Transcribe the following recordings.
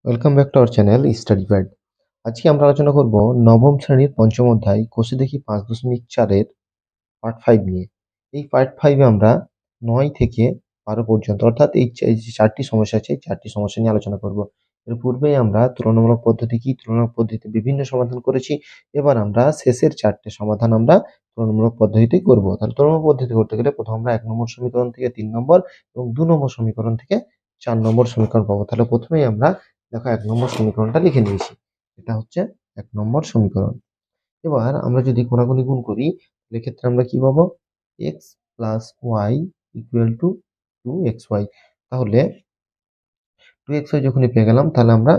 Welcome back to our channel study pad. আজকে আমরা আলোচনা করব নবম শ্রেণীর পঞ্চম অধ্যায় কোষে দেখি 5.4-এর পার্ট 5 নিয়ে। এই পার্ট 5-এ আমরা 9 থেকে 12 পর্যন্ত অর্থাৎ এই যে 4টি সমস্যা আছে, এই 4টি সমস্যা নিয়ে আলোচনা করব। এর পূর্বেই আমরা তুলনামূলক পদ্ধতি কি, তুলনামূলক পদ্ধতিতে বিভিন্ন সমাধান করেছি। এবার আমরা শেষের 4টে সমাধান আমরা তুলনামূলক পদ্ধতিতেই করব। তাহলে তুলনামূলক পদ্ধতি করতে গেলে প্রথম আমরা 1 নম্বর সমীকরণ থেকে 3 নম্বর এবং 2 নম্বর সমীকরণ থেকে 4 নম্বর সমীকরণ পাবো। তাহলে প্রথমেই আমরা দেখো 1 নম্বর সমীকরণটা লিখে নিয়েছি। এটা হচ্ছে 1 নম্বর সমীকরণ। এবার আমরা যদি কোনাকুনি গুণ করি, এক্ষেত্রে আমরা কি পাবো? x plus y equal to 2xy। তাহলে 2xy যখনই পেয়ে গেলাম, তাহলে আমরা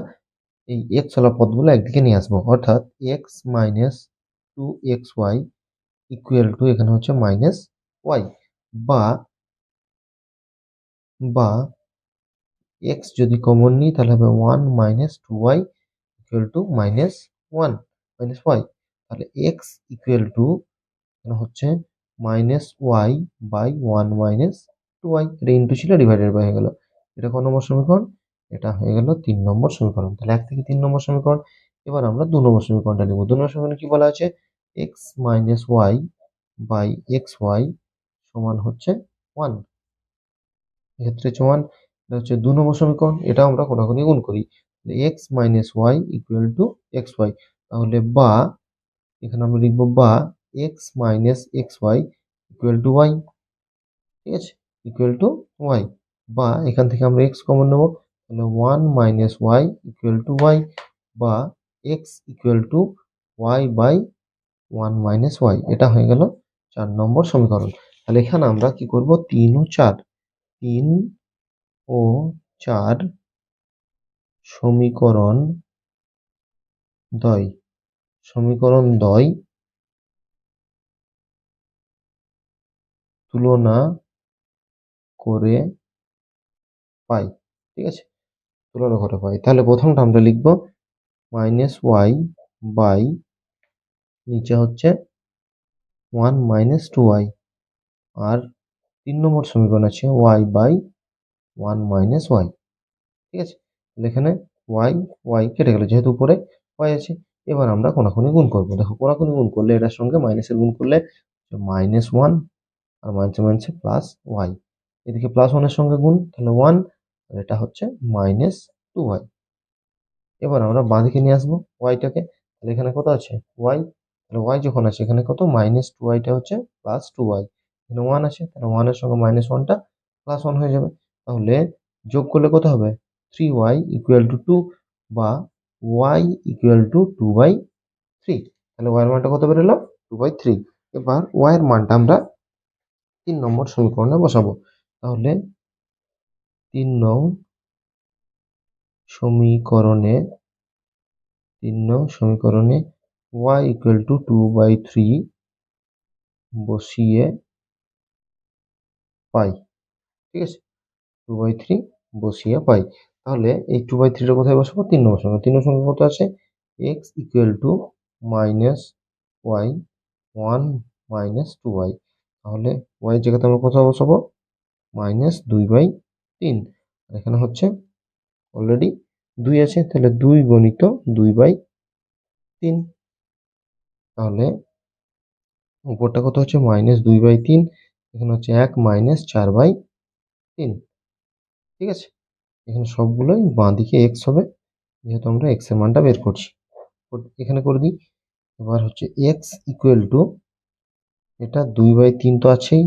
এই x ওয়ালা পদগুলো একদিকে নিয়ে আসবো, অর্থাৎ x minus 2xy equal to এখানে হচ্ছে মাইনাস ওয়াই, বা বা x যদি কমন নিই তাহলে হবে 1 minus 2y equal to minus 1 minus y. তাহলে x ইকুয়াল টু হচ্ছে minus y by 1 minus 2y। এটা ইন্টু ছিল, ডিভাইডেড বাই হয়ে গেল। এটা কত নম্বর সমীকরণ? এটা হয়ে গেল 3 নম্বর সমীকরণ। তাহলে 1 থেকে 3 নম্বর সমীকরণ। এবার আমরা 2 নম্বর সমীকরণটা নেব। 2 নম্বর সমীকরণে কি বলা আছে? x minus y by x y সমান হচ্ছে 1। এক্ষেত্রে হচ্ছে 1। এটা হচ্ছে 2 নম্বর সমীকরণ। এটা আমরা কোনাকুনি গুণ করি। x minus y equal to x y. তাহলে বা এখানে আমরা লিখবো বা x minus x y equal to y. ঠিক আছে, ইকুয়াল টু ওয়াই। বা এখান থেকে আমরা x কমন নেব, তাহলে 1 minus y equal to y, বা x equal to y by 1 minus y. এটা হয়ে গেল 4 নম্বর সমীকরণ। তাহলে এখানে আমরা কি করব? 3 ও 4 সমীকরণ দ্বয় তুলনা করে পাই। ঠিক আছে, তুলনা করে পাই। তাহলে প্রথমটা আমরা লিখবো মাইনাস ওয়াই বাই নিচে হচ্ছে 1 মাইনাস 2y, আর 3 নম্বর সমীকরণ আছে ওয়াই বাই 1 মাইনাস ওয়াই। ঠিক আছে, তাহলে এখানে ওয়াই কেটে গেল যেহেতু উপরে ওয়াই আছে। এবার আমরা কোনাকুনি গুণ করবো। দেখো কোনাকুনি গুণ করলে এটার সঙ্গে মাইনাসের গুণ করলে মাইনাস 1, আর মাইনাসে মাইনাসে প্লাস ওয়াই। এদিকে প্লাস 1 এর সঙ্গে গুণ, তাহলে 1, আর এটা হচ্ছে মাইনাস 2y। এবার আমরা বাঁদিকে নিয়ে আসবো ওয়াইটাকে। তাহলে এখানে কত আছে? ওয়াই। তাহলে ওয়াই যখন আছে এখানে কত? মাইনাস 2yটা হচ্ছে প্লাস 2y। এখানে 1 আছে, তাহলে 1 এর সঙ্গে মাইনাস 1টা প্লাস 1 হয়ে যাবে। তাহলে যোগ করলে কত হবে? 3y ইকুয়াল টু 2, বা y ইকুয়াল টু 2/3। তাহলে y এর মানটা কত বেরোলো? 2/3। এবার y এর মানটা আমরা 3 নম্বর সমীকরণে বসাবো। তাহলে 3 নং সমীকরণে y ইকুয়াল টু 2/3 বসিয়ে পাই। ঠিক আছে, 2/3 বসিয়ে পাই। তাহলে এই 2/3টা কোথায় বসাবো? 3 নম্বর সমীকরণ। 3 নম্বর সমীকরণ কত আছে? x equal to minus y 1 minus 2y। তাহলে y এর জায়গাতে আমরা কোথায় বসাবো? মাইনাস 2/3। এখানে হচ্ছে অলরেডি 2 আছে, তাহলে 2 গণিত 2/3। তাহলে উপরটা কত হচ্ছে? মাইনাস 2/3। এখানে হচ্ছে 1 মাইনাস 4/3। ঠিক আছে, এখানে সবগুলোই বাঁ দিকে এক্স হবে, যেহেতু আমরা এক্স এর মানটা বের করছি। এখানে করে দিই। এবার হচ্ছে এক্স ইকুয়াল টু, এটা 2/3 তো আছেই,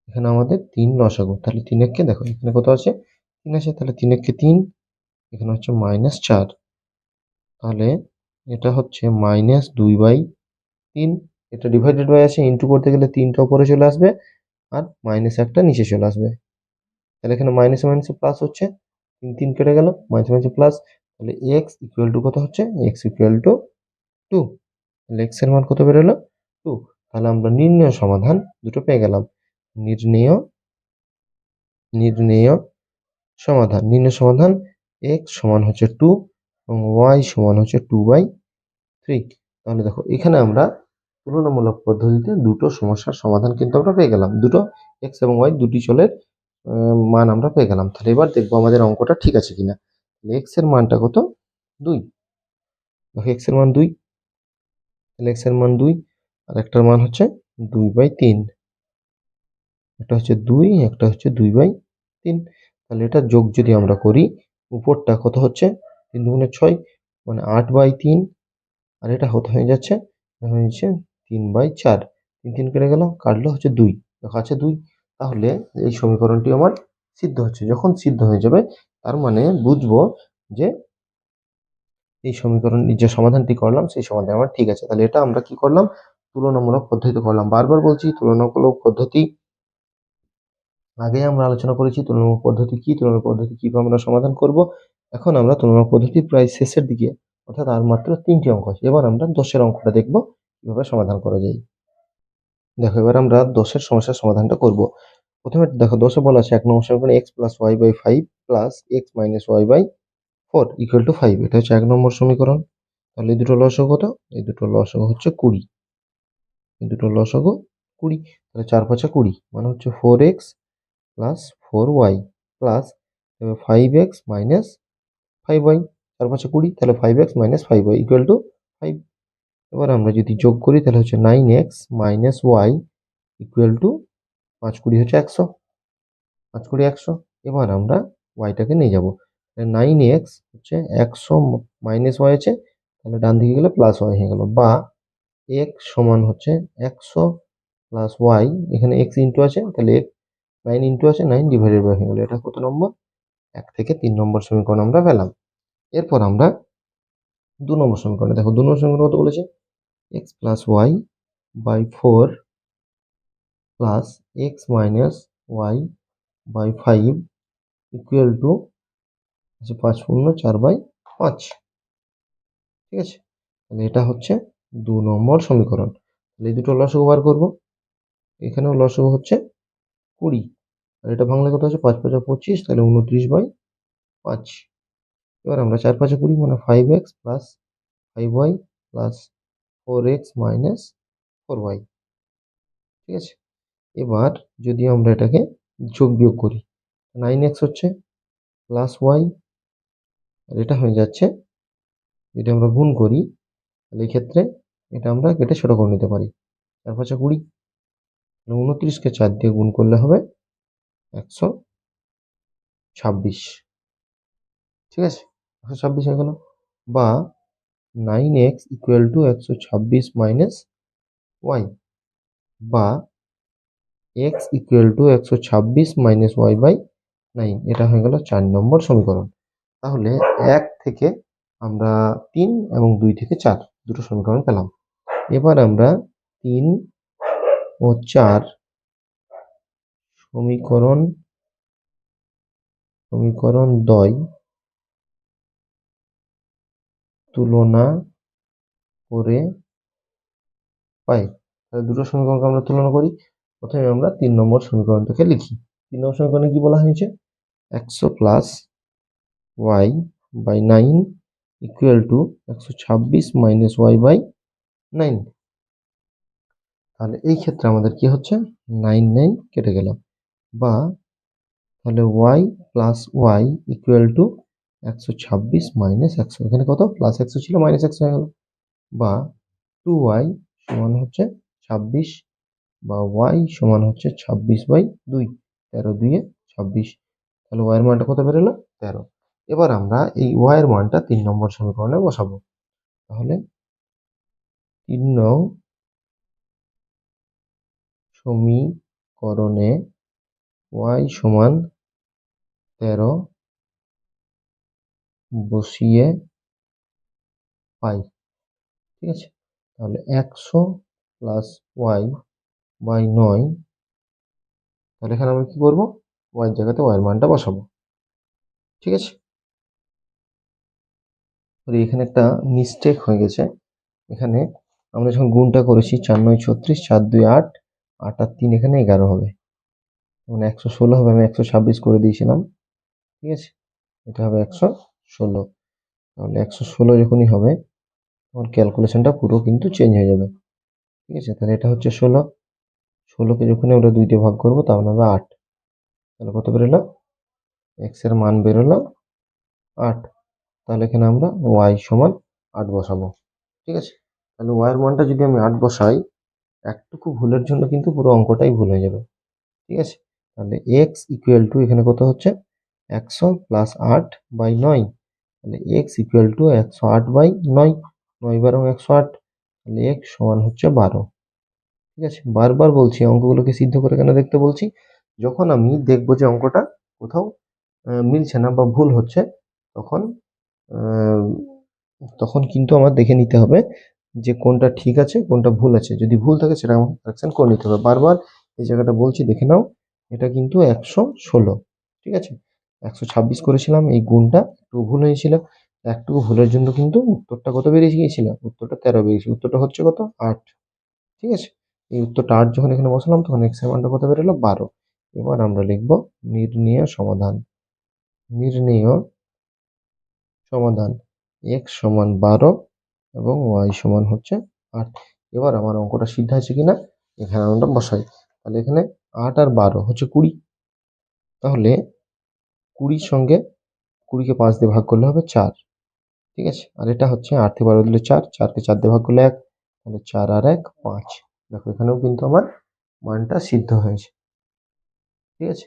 এখানে আমাদের 3 লসাগু। তাহলে 3 একে দেখো এখানে কত আছে? 3 আছে, তাহলে 3 একে 3, এখানে হচ্ছে মাইনাস 4। তাহলে এটা হচ্ছে মাইনাস 2/3। এটা ডিভাইডেড বাই আছে, ইন্টু করতে গেলে 3টা উপরে চলে আসবে আর মাইনাস 1টা নিচে চলে আসবে। তাহলে এখানে মাইনাসে মাইনাসে প্লাস হচ্ছে, 3 কেটে গেল, মাইনাসে মাইনাসে প্লাস। তাহলে এক্স ইকুয়াল টু কত হচ্ছে? X equal to 2। তাহলে এক্স এর মান কত বেরোলো? 2। তাহলে আমরা নির্ণেয় সমাধান দুটো পেয়ে গেলাম। নির্ণেয় সমাধান x সমান হচ্ছে 2 এবং y সমান হচ্ছে 2/3। তাহলে দেখো এখানে আমরা তুলনামূলক পদ্ধতিতে দুটো সমস্যার সমাধান কিন্তু আমরা পেয়ে গেলাম। দুটো x এবং y দুটি চলের মান আমরা পেয়ে গেলাম। তাহলে এবার দেখবো আমাদের অঙ্কটা ঠিক আছে কিনা। এক্স এর মানটা কত? 2। দেখো এক্স এর মান 2, তাহলে এক্স এর মান 2 আর একটার মান হচ্ছে 2/3। একটা হচ্ছে 2, একটা হচ্ছে 2/3। তাহলে এটা যোগ যদি আমরা করি, উপরটা কত হচ্ছে? 3 দুগুণে 6, মানে 8/3। আর এটা হয়ে যাচ্ছে, হয়ে যাচ্ছে 3/4। 3 3 কেটে গেল, কাটলো হচ্ছে 2। দেখো আছে 2। তাহলে এই সমীকরণটি আমার সিদ্ধ হচ্ছে। যখন সিদ্ধ হয়ে যাবে তার মানে বুঝবো যে এই সমীকরণ যে সমাধানটি করলাম সেই সমাধান আমার ঠিক আছে। তাহলে এটা আমরা কি করলাম? তুলনামূলক পদ্ধতি করলাম। বারবার বলছি তুলনামূলক পদ্ধতি আগে আমরা আলোচনা করেছি। তুলনামূলক পদ্ধতি কি, তুলনামূলক পদ্ধতি কিভাবে আমরা সমাধান করব। এখন আমরা তুলনামূলক পদ্ধতির প্রায় শেষের দিকে, অর্থাৎ আর মাত্র 3টি অঙ্ক আছে। এবার আমরা 10-এর অঙ্কটা দেখব কিভাবে সমাধান করা যায়। দেখো এবার আমরা 10-এর সমস্যার সমাধানটা করব। প্রথমে দেখো 10-এ বলা আছে 1 নম্বর সমীকরণে x + y/5 + x - y/4 = 5। এটা হচ্ছে 1 নম্বর সমীকরণ। তাহলে এই দুটো লসাগু কত? এই দুটো লসাগু হচ্ছে 20। এই দুটো লসাগু 20। তাহলে 4 5 20, মানে হচ্ছে 4x + 4y plus 5x - 5y। 4 5 20, তাহলে 5x - 5y = 5। এবার আমরা যদি যোগ করি তাহলে হচ্ছে 9x - y = 5 20 হচ্ছে 100। 5 20 100। এবার আমরা ওয়াইটাকে নিয়ে যাব। 9x হচ্ছে 100 মাইনাস ওয়াই আছে, তাহলে ডান দিকে গেলে প্লাস ওয়াই হয়ে গেল। বা x সমান হচ্ছে 100 প্লাস ওয়াই, এখানে x ইন্টু আছে, তাহলে 9 ইন্টু আছে, 9 ডিভাইডেড বাই হয়ে গেল। এটা কত নম্বর? 1 থেকে 3 নম্বর সমীকরণ আমরা পেলাম। এরপর আমরা 2 নম্বর সমীকরণে দেখো 2 নম্বর সমীকরণ কত বলেছে? x + y/4 plus x - y/5 = 5 শূন্য 4/5। ঠিক আছে, তাহলে এটা হচ্ছে 2 নম্বর সমীকরণ। তাহলে এই দুটো লসাগু বার করব। এখানেও লসাগু হচ্ছে 20, আর এটা ভাঙলে কত হচ্ছে? 5 5 25, তাহলে 29/5। এবার আমরা 4 5 20, মানে 5x + 5y plus 4x - 4y। ঠিক আছে, এবার যদি আমরা এটাকে যোগ বিয়োগ করি, 9x হচ্ছে প্লাস ওয়াই, আর এটা হয়ে যাচ্ছে, যদি আমরা গুণ করি তাহলে এই ক্ষেত্রে এটা আমরা কেটে ছোট করে নিতে পারি। 4 5 20, 29কে 4 দিয়ে গুণ করলে হবে 126। ঠিক আছে, 126 হয়ে গেল। বা 9x = 126 মাইনাস ওয়াই, বা x = 126 মাইনাস ওয়াই বাই 9। এটা হয়ে গেল 4 নম্বর সমীকরণ। তাহলে 1 থেকে আমরা 3 এবং 2 থেকে 4 দুটো সমীকরণ পেলাম। এবার আমরা 3 ও 4 সমীকরণ দ্বয় তুলনা করে পাই। তাহলে দুটো সমীকরণকে আমরা তুলনা করি। প্রথমে আমরা 3 নম্বর সমীকরণটাকে লিখি। 3 নম্বর সমীকরণে কি বলা হয়েছে? 100 plus y by 9 = 126 minus y by 9। তাহলে এই ক্ষেত্রে আমাদের কি হচ্ছে? 9 9 কেটে গেল। বা তাহলে y প্লাস ওয়াই = 126 মাইনাস 100। এখানে কত? প্লাস 100 ছিল, মাইনাস 100 হয়ে গেল। বা 2y সমান হচ্ছে 26, বা y সমান হচ্ছে 26/2। 13 2 26। তাহলে y এর মানটা কত বেরোলো? 13। এবার আমরা এই y এর মানটা 3 নম্বর সমীকরণে বসাবো। তাহলে 3 নং সমীকরণে y সমান 13 বসিয়ে পাই। ঠিক আছে, তাহলে 100 প্লাস ওয়াই বাই 9। তাহলে এখানে আমরা কি করবো? y এর জায়গাতে y এর মানটা বসাবো। ঠিক আছে, এখানে একটা মিস্টেক হয়ে গেছে। এখানে আমরা যখন গুণটা করেছি 4 9 36, 4 2 8, 8 আর 3 এখানে 11 হবে, মানে 116 হবে। আমি 126 করে দিয়েছিলাম। ঠিক আছে, এটা হবে 116। তাহলে 116 যখনই হবে তখন ক্যালকুলেশনটা পুরো কিন্তু চেঞ্জ হয়ে যাবে। ঠিক আছে, তাহলে এটা হচ্ছে 16। 16কে যখনই আমরা 2 দিয়ে ভাগ করবো তাহলে হবে 8। তাহলে কত বেরোলো? x এর মান বেরোলো 8, তাহলে এখানে আমরা y সমান 8 বসাবো। ঠিক আছে, তাহলে y এর মানটা যদি আমি 8 বসাই, একটুকু ভুলের জন্য কিন্তু পুরো অঙ্কটাই ভুল হয়ে যাবে। ঠিক আছে, তাহলে x ইকুয়াল টু এখানে কত হচ্ছে 100 প্লাস 8 বাই 9, তাহলে x ইকুয়াল টু 108 বাই 9, 9 বারং 108, তাহলে x সমান হচ্ছে 12। ঠিক আছে, বারবার বলছি অঙ্কগুলোকে সিদ্ধ করে কেন দেখতে বলছি, যখন আমি দেখবো যে অঙ্কটা কোথাও মিলছে না বা ভুল হচ্ছে, তখন আহ, তখন কিন্তু আমার দেখে নিতে হবে যে কোনটা ঠিক আছে কোনটা ভুল আছে। যদি ভুল থাকে সেটা আমাকে কারেকশন করে নিতে হবে। বারবার এই জায়গাটা বলছি, দেখে নাও, এটা কিন্তু 116। ঠিক আছে, 126 করেছিলাম, এই গুণটা একটু ভুল হয়েছিল, একটু ভুলের জন্য কিন্তু উত্তরটা কত বেরিয়ে গিয়েছিল, উত্তরটা 13 বেরিয়েছিল, উত্তরটা হচ্ছে কত 8। ঠিক আছে, এই উত্তরটা 8 যখন এখানে বসালাম তখন এক্স এর মানটা কত বেরোলো 12। এবার আমরা লিখব নির্ণেয় সমাধান। নির্ণেয় সমাধান x সমান 12 এবং y সমান হচ্ছে 8। এবার আমার অঙ্কটা সিদ্ধ আছে কিনা এখানে আমরা বসাই। তাহলে এখানে 8 আর 12 হচ্ছে 20, তাহলে 20 সঙ্গে 20কে 5 দিয়ে ভাগ করলে হবে 4। ঠিক আছে, আর এটা হচ্ছে 8 থেকে 12 দিলে 4, 4কে 4 দিয়ে ভাগ করলে 1, তাহলে 4 আর 1 5। দেখো এখানেও কিন্তু আমার মানটা সিদ্ধ হয়েছে। ঠিক আছে,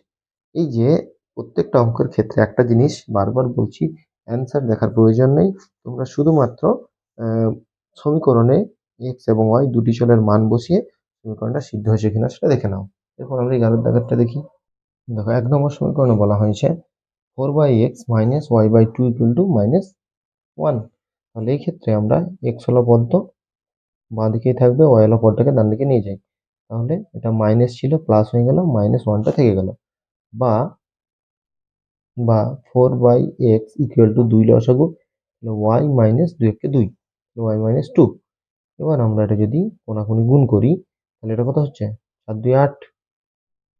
এই যে প্রত্যেকটা অঙ্কের ক্ষেত্রে একটা জিনিস বারবার বলছি, অ্যান্সার দেখার প্রয়োজন নেই, তোমরা শুধুমাত্র আহ, সমীকরণে এক্স এবং ওয়াই দুটি চলের মান বসিয়ে সমীকরণটা সিদ্ধ হয়েছে কিনা সেটা দেখে নাও। এরপর আমরা 11 দাগেরটা দেখি। দেখো 1 নম্বর সমীকরণে বলা হয়েছে 4/x minus y by two equal to -1। তাহলে এই ক্ষেত্রে আমরা এক্স হলো পদ্ম, বাঁ দিকেই থাকবে, ওয়াই হলো পদটাকে ডান দিকে নিয়ে যাই, তাহলে এটা মাইনাস ছিল প্লাস হয়ে গেল, -1টা থেকে গেল। বা বা 4/x ইকুয়াল টু 2 লসাগু, তাহলে y মাইনাস 2 একে 2, y মাইনাস 2। এবার আমরা এটা যদি কোনাকুনি গুণ করি, তাহলে এটা কত হচ্ছে 4 2 8,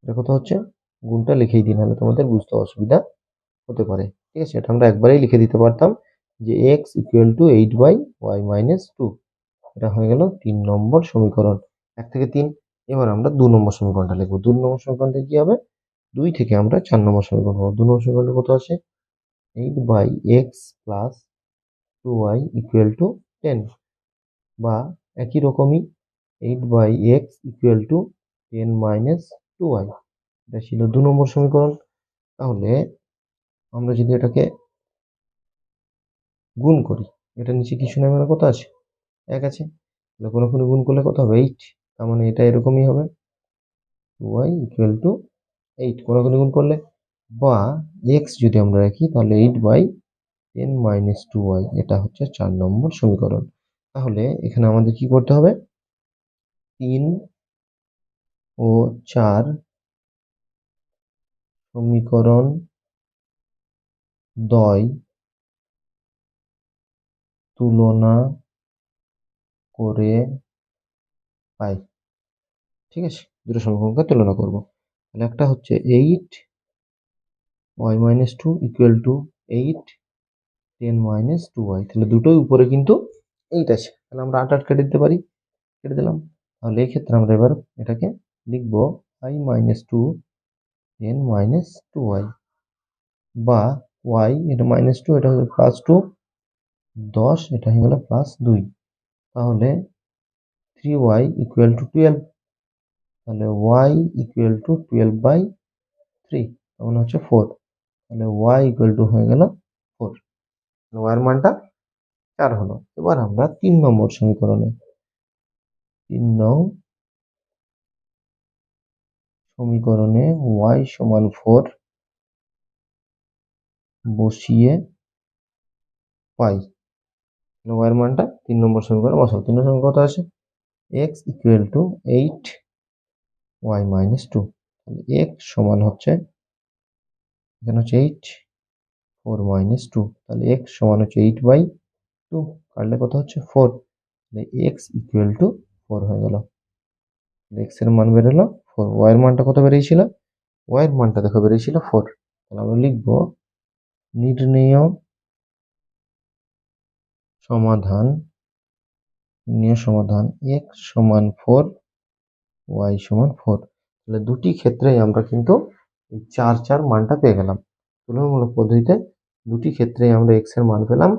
এটা কত হচ্ছে, গুণটা লিখেই দিই নাহলে তোমাদের বুঝতে অসুবিধা হতে পারে। ঠিক আছে, এটা আমরা একবারেই লিখে দিতে পারতাম যে x equal two 8/y minus 2। এটা হয়ে গেল 3 নম্বর সমীকরণ, 1 থেকে 3। এবার আমরা 2 নম্বর সমীকরণটা লিখবো। 2 নম্বর সমীকরণটা কি হবে, 2 থেকে আমরা 4 নম্বর সমীকরণ পাবো। 2 নম্বর সমীকরণটা কত আছে, 8/x plus 2y equal two 10, বা একই রকমই 8/x equal to 10 minus 2y, এটা ছিল 2 নম্বর সমীকরণ। তাহলে আমরা যদি এটাকে গুণ করি, এটা নিচে কিছু না মানে কত আছে 1 আছে, তাহলে কোনো কোনো গুণ করলে কত হবে 8, তার মানে এটা এরকমই হবে 2y ইকুয়াল টু 8 কোনো কোনো গুণ করলে। বা x যদি আমরা রাখি তাহলে 8/10 মাইনাস 2y, এটা হচ্ছে 4 নম্বর সমীকরণ। তাহলে এখানে আমাদের কি করতে হবে, 3 ও 4 সমীকরণ দ্বয় তুলনা করে পাই। ঠিক আছে, দুটো সমীকরণকে তুলনা করব। তাহলে একটা হচ্ছে 8y minus 2 equal to 8 10 minus 2y, তাহলে দুটোই উপরে কিন্তু 8 আছে, তাহলে আমরা 8 8 কেটে দিতে পারি, কেটে দিলাম। তাহলে এই ক্ষেত্রে আমরা এবার এটাকে লিখবো i মাইনাস 2 10 মাইনাস 2y, বা y এটা -2, এটা হলো +2 10, এটা হয়ে গেল +2। তাহলে 3y ইকুয়াল টু 12, তাহলে y ইকুয়াল টু 12/3, তখন হচ্ছে 4, তাহলে y ইকুয়াল টু হয়ে গেল 4, y এর মানটা 4 হলো। এবার আমরা 3 নম্বর সমীকরণে 3 নং সমীকরণে y সমান 4 বসিয়ে পাই, তাহলে y এর মানটা 3 নম্বর সমীকরণে বসাবো। 3 নম্বর সমীকরণ কত আছে, x equal two 8y minus 2, তাহলে x সমান হচ্ছে এখানে হচ্ছে 8, 4 মাইনাস 2, তাহলে x সমান হচ্ছে 8/2, কাটলে কত হচ্ছে 4, তাহলে x ইকুয়াল টু 4 হয়ে গেল। x এর মান বেরোলো 4, y এর মানটা কত বেরিয়েছিল, y এর মানটা দেখো বেরিয়েছিল 4, তাহলে আমরা লিখবো নির্ণেয় সমাধান, নির্ণেয় সমাধান x সমান 4, y সমান 4। তাহলে দুটি ক্ষেত্রেই আমরা কিন্তু এই 4 4 মানটা পেয়ে গেলাম। তুলনামূলক পদ্ধতিতে দুটি ক্ষেত্রেই আমরা এক্স এর মান পেলাম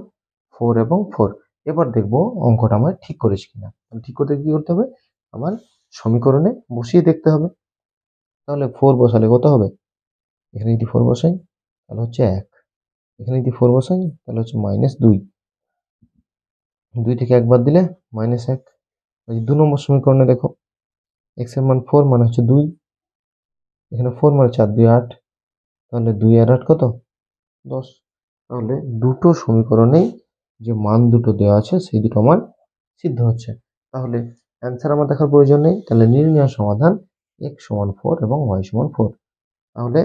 4 এবং 4। এবার দেখবো অঙ্কটা আমরা ঠিক করেছি কিনা। ঠিক করতে কি করতে হবে, আমার সমীকরণে বসিয়ে দেখতে হবে। তাহলে 4 বসালে কত হবে, এখানে যদি 4 বসাই তাহলে হচ্ছে 1, এখানে যদি 4 বসাই তাহলে হচ্ছে -2, 2 থেকে 1 বাদ দিলে -1। এই 2 নম্বর সমীকরণে দেখো x এর মান 4 মানে হচ্ছে 2, এখানে 4 মানে 4 2 8, তাহলে 2 আর 8 কত 10। তাহলে দুটো সমীকরণেই যে মান দুটো দেওয়া আছে সেই দুটো মান সিদ্ধ হচ্ছে। তাহলে অ্যান্সার আমার দেখার প্রয়োজন নেই, তাহলে নির্ণয় সমাধান x সমান 4 এবং y সমান 4। তাহলে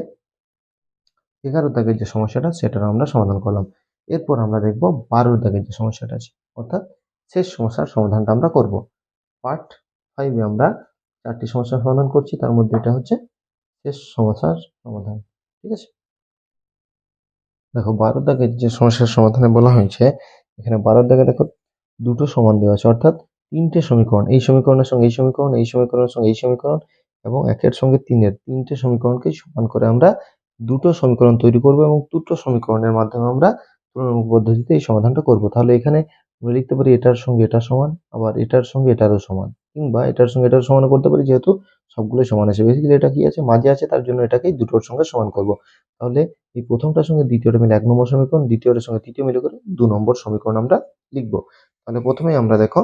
11 দাগের যে সমস্যাটা সেটার আমরা সমাধান করলাম। এরপর আমরা দেখব 12 দাগের যে সমস্যাটা আছে, অর্থাৎ শেষ সমস্যার সমাধানটা আমরা করব। পার্ট 5 এ আমরা 4টি সমস্যার সমাধান করছি, তার মধ্যে এটা হচ্ছে শেষ সমস্যার সমাধান। ঠিক আছে, দেখো 12 দাগের যে সমস্যার সমাধানে বলা হয়েছে, এখানে 12 দাগে দেখো দুটো সমান দেওয়া আছে, অর্থাৎ তিনটে সমীকরণ, এই সমীকরণের সঙ্গে এই সমীকরণ, এই সমীকরণের সঙ্গে এই সমীকরণ এবং একের সঙ্গে তিনের তিনটে সমীকরণকে সমান করে আমরা দুটো সমীকরণ তৈরি করব এবং দুটো সমীকরণের মাধ্যমে আমরা তুলনামূলক পদ্ধতিতে এই সমাধানটা করব। তাহলে এখানে আমরা লিখতে পারি এটার সঙ্গে এটা সমান, আবার এটার সঙ্গে এটারও সমান, কিংবা এটার সঙ্গে এটার সমান করতে পারি, যেহেতু সবগুলোই সমান আছে। বেসিক্যালি এটা কি আছে, মাঝে আছে, তার জন্য এটাকেই দুটোর সঙ্গে সমান করব। তাহলে এই প্রথমটার সঙ্গে দ্বিতীয়টা মিলে 1 নম্বর সমীকরণ, দ্বিতীয়টার সঙ্গে তৃতীয় মিলে করে 2 নম্বর সমীকরণ আমরা লিখব। তাহলে প্রথমেই আমরা দেখো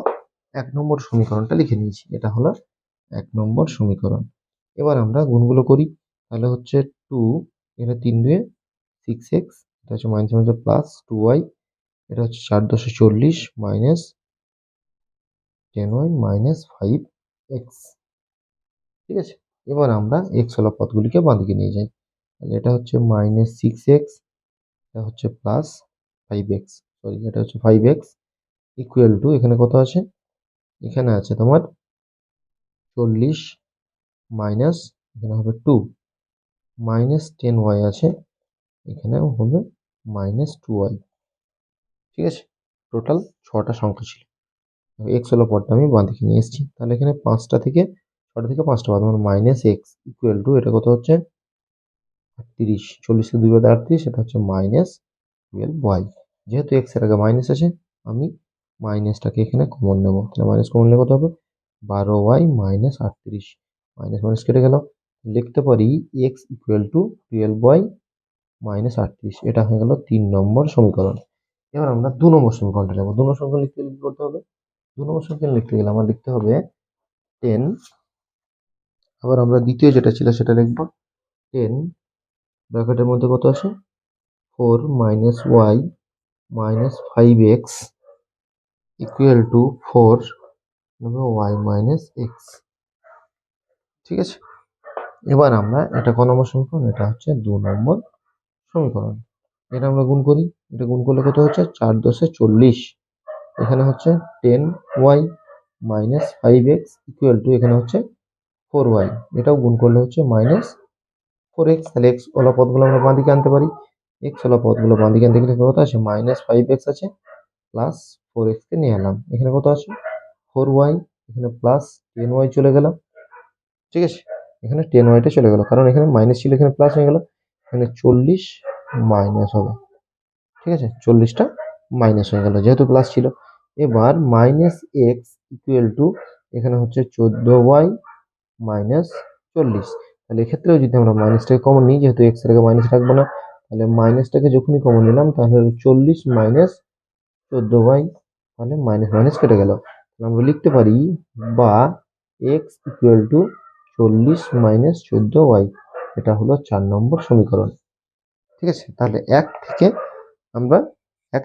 1 নম্বর সমীকরণটা লিখে নিয়েছি, এটা হলো 1 নম্বর সমীকরণ। এবার আমরা গুণগুলো করি, তাহলে হচ্ছে 2, এটা 3 2 6x, এটা হচ্ছে -1 প্লাস 2y, এটা হচ্ছে 4 10 40 মাইনাস 10y মাইনাস 5x। ঠিক আছে, এবার আমরা x হলো পদগুলিকে বাঁদিকে নিয়ে যাই, তাহলে এটা হচ্ছে -6x, এটা হচ্ছে প্লাস 5x, সরি এটা হচ্ছে 5x ইকুয়াল টু, এখানে কত আছে, এখানে আছে তোমার 40 মাইনাস, এখানে হবে 2 মাইনাস 10y আছে, এখানেও হবে -2y। ঠিক আছে, টোটাল 6টা সংখ্যা ছিল। এক্স হলো পদটা আমি বাঁ দিকে নিয়ে এসেছি, তাহলে এখানে 6টা থেকে 5টা বাদ মানে -x ইকুয়াল টু, এটা কত হচ্ছে 38, 40 থেকে 2 বাদে 38, এটা হচ্ছে -12y। যেহেতু x এর আগে মাইনাস আছে, আমি মাইনাসটাকে এখানে কমন নেব, তাহলে মাইনাস কমন নিলে কত হবে 12y মাইনাস 38, মাইনাস মাইনাস কেটে গেল, লিখতে পারি x equal two 12y minus 38, এটা হয়ে গেল 3 নম্বর সমীকরণ। এবার আমরা 2 নম্বর সমীকরণটা নেব। 2 নম্বর সমীকরণ লিখতে গেলে কি করতে হবে, 2 নম্বর সমীকরণ লিখতে গেলে আমার লিখতে হবে 10, আবার আমরা দ্বিতীয় যেটা ছিল সেটা লিখব 10 ব্র্যাকেটের মধ্যে কত আছে 4 minus y minus 5x equal to 4 y minus x। ঠিক আছে, এবার আমরা এটা কোন নম্বর সমীকরণ, এটা হচ্ছে 2 নম্বর সমীকরণ। এটা আমরা গুণ করি, এটা গুণ করলে কত হচ্ছে 4 10 40, এখানে হচ্ছে 10y minus 5x equal to, এখানে হচ্ছে 4y, এটাও গুণ করলে হচ্ছে -4x। তাহলে x ওলা পদগুলো আমরা বাঁ দিকে আনতে পারি, x ওলা পদগুলো বাঁ দিকে আনতে গেলে কত আছে -5x আছে প্লাস 4x কে নিয়ে এলাম, এখানে কত আছে 4y, এখানে প্লাস 10y চলে গেল। ঠিক আছে, এখানে 10yটা চলে গেল, কারণ এখানে মাইনাস ছিল এখানে প্লাস হয়ে গেল, এখানে 40 মাইনাস হবে। ঠিক আছে, 40টা মাইনাস হয়ে গেল যেহেতু প্লাস ছিল। এবার -x ইকুয়াল টু, এখানে হচ্ছে 14y মাইনাস 40, তাহলে এক্ষেত্রেও যদি আমরা মাইনাসটাকে কমন নিই, যেহেতু x এর আগে মাইনাস রাখবো না, তাহলে মাইনাসটাকে যখনই কমন নিলাম তাহলে 40 মাইনাস 14y, তাহলে মাইনাস মাইনাস কেটে গেল, আমরা লিখতে পারি বা x equal two 40 minus 14y, এটা হলো 4 নম্বর সমীকরণ। ঠিক আছে, তাহলে 1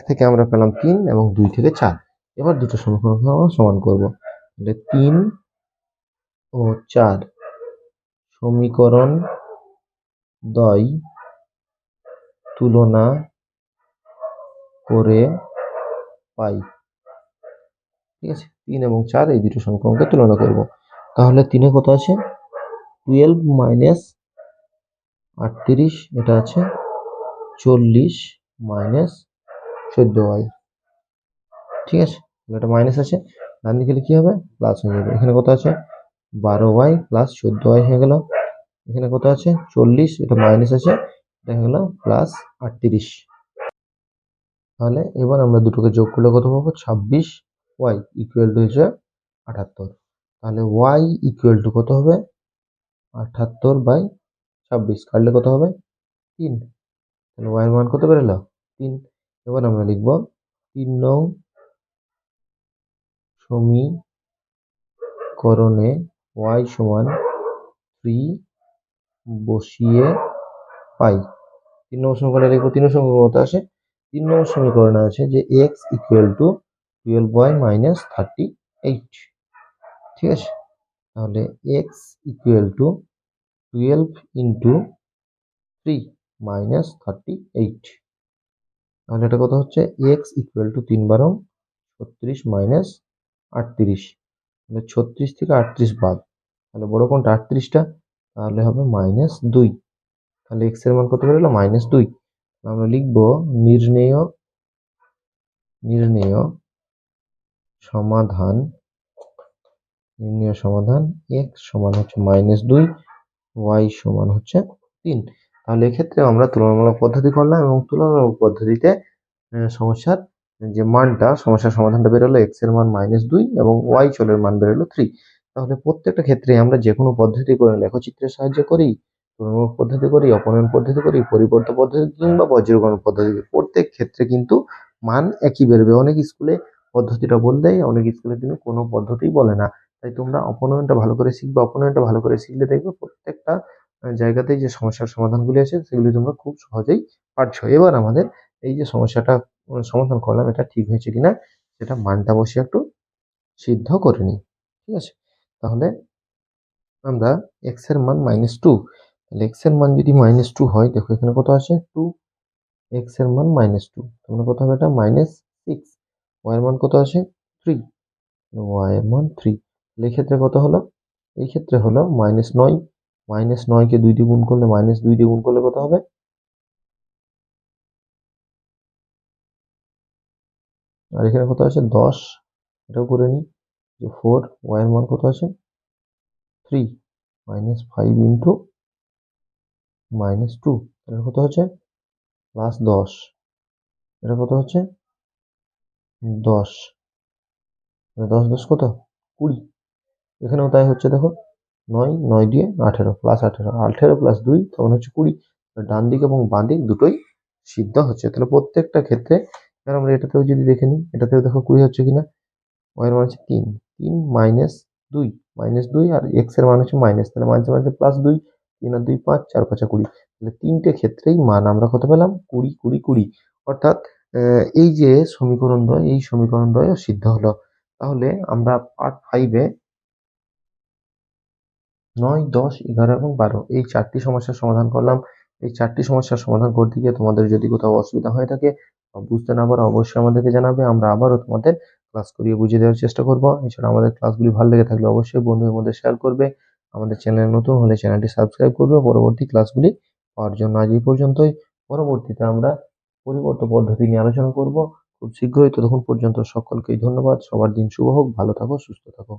থেকে আমরা পেলাম 3 এবং 2 থেকে 4। এবার দুটো সমীকরণ আমরা সমান করব, তাহলে 3 ও 4 সমীকরণ দ্বয় তুলনা করে পাই। ঠিক আছে, 3 এবং 4 এই দুটো সমীকরণকে তুলনা করব, তাহলে 3 এ কত আছে 12 মাইনাস 38, এটা আছে 40 মাইনাস 14y। ঠিক আছে, এটা মাইনাস আছে, ডান দিকে কি হবে প্লাস হয়ে যাবে, এখানে কত আছে 12y প্লাস 14y হয়ে গেল, এখানে কত আছে 40, এটা মাইনাস আছে, এটা হয়ে গেল প্লাস 38। তাহলে এবার আমরা দুটোকে যোগ করলে কত পাবো, 26y ইকুয়াল টু হচ্ছে 78। তাহলে y ইকুয়াল টু কত হবে, 78/26, কাটলে কত হবে 3। তাহলে y এর মান কত বেরোলো 3। এবার আমরা লিখব 3 নং সমীকরণে y সমান 3 বসিয়ে পাই। 3 নম্বর সমীকরণে লিখবো, 3 নম্বর সমীকরণ কত আসে, 3 নম্বর সমীকরণে আছে যে x equal two 12y minus 38। ঠিক আছে, তাহলে x equal two 12 into 3 minus 38। তাহলে এটা কত হচ্ছে, x ইকুয়াল টু 3 বারং 36 মাইনাস 38। তাহলে 36 থেকে 38 বাদ, তাহলে বড় কোনটা 38টা, তাহলে হবে -2। তাহলে x এর মান কত বেরোলো -2। আমরা লিখবো নির্ণেয় সমাধান x সমান হচ্ছে -2, y সমান হচ্ছে 3। তাহলে এক্ষেত্রে আমরা তুলনামূলক পদ্ধতি করলাম এবং তুলনামূলক পদ্ধতিতে সমস্যার যে মানটা, সমস্যার সমাধানটা বেরোলো x এর মান -2 এবং y চলের মান বেরোলো 3। তাহলে প্রত্যেকটা ক্ষেত্রে আমরা যে কোনো পদ্ধতি করে, লেখচিত্রের সাহায্যে করি, তুলনামূলক পদ্ধতি করি, অপনয়ন পদ্ধতি করি, পরিবর্ত পদ্ধতি কিংবা বজ্রগণন পদ্ধতি, প্রত্যেক ক্ষেত্রে কিন্তু মান একই বেরোবে। অনেক স্কুলে পদ্ধতিটা বলে দেয়, অনেক স্কুলে কিন্তু কোনো পদ্ধতি বলে না। তাই তোমরা অপনয়নটা ভালো করে শিখবে, অপনয়নটা ভালো করে শিখলে দেখবে প্রত্যেকটা জায়গাতেই যে সমস্যার সমাধানগুলি আছে সেগুলি তোমরা খুব সহজেই পারছো। এবার আমাদের এই যে সমস্যাটা সমাধান করলাম, এটা ঠিক হয়েছে কিনা সেটা মানটা বসে একটু সিদ্ধ করে নিই। ঠিক আছে, তাহলে আমরা x এর মান -2, তাহলে x এর মান যদি -2 হয়, দেখো এখানে কত আছে 2, x এর মান -2, তাহলে কত হবে এটা -6। y এর মান কত আছে 3, y এর মান 3। তাহলে এই ক্ষেত্রে কত হলো, এই ক্ষেত্রে হলো -9, -9 কে 2 দিয়ে গুণ করলে, -2 দিয়ে গুণ করলে কত হবে, আর এখানে কত আছে 10, এটাও করে নিই যে 4, y এর মান কত আছে 3, -5 ইন্টু -2, তাহলে কত হচ্ছে +10, এটা কত হচ্ছে 10, 10 10 কত 20। এখানেও তাই হচ্ছে, দেখো 9, 9 দিয়ে 18, +18, 18 + 2 তখন হচ্ছে 20। ডান দিক এবং বাঁ দিক দুটোই সিদ্ধ হচ্ছে। তাহলে প্রত্যেকটা ক্ষেত্রে, এবার আমরা এটাতেও যদি দেখে নিই, এটাতেও দেখো 20 হচ্ছে কিনা, y এর মান হচ্ছে 3, 3 -2, -2 আর x এর মান হচ্ছে মাইনাস, তাহলে মাঝে মাঝে +2, 3 আর 2 5, 4 5 20। তাহলে তিনটে ক্ষেত্রেই মান আমরা কত পেলাম 20 20 20। অর্থাৎ এই যে সমীকরণ দ্বয়, এই সমীকরণ দ্বয়ও সিদ্ধ হলো। তাহলে আমরা পার্ট 5-এ 9, 10, 11 এবং 12 এই 4টি সমস্যার সমাধান করলাম। এই 4টি সমস্যার সমাধান করতে গিয়ে তোমাদের যদি কোথাও অসুবিধা হয়ে থাকে বা বুঝতে না পারো, অবশ্যই আমাদেরকে জানাবে। আমরা আবারও তোমাদের ক্লাস করিয়ে বুঝিয়ে দেওয়ার চেষ্টা করব। এছাড়া আমাদের ক্লাসগুলি ভালো লেগে থাকলে অবশ্যই বন্ধুদের মধ্যে শেয়ার করবে। আমাদের চ্যানেল নতুন হলে চ্যানেলটি সাবস্ক্রাইব করবে পরবর্তী ক্লাসগুলি পাওয়ার জন্য। আজ এই পর্যন্তই। পরবর্তীতে আমরা পরিবর্ত পদ্ধতি নিয়ে আলোচনা করব খুব শীঘ্রই। ততক্ষণ পর্যন্ত সকলকেই ধন্যবাদ। সবার দিন শুভ হোক, ভালো থাকো, সুস্থ থাকো।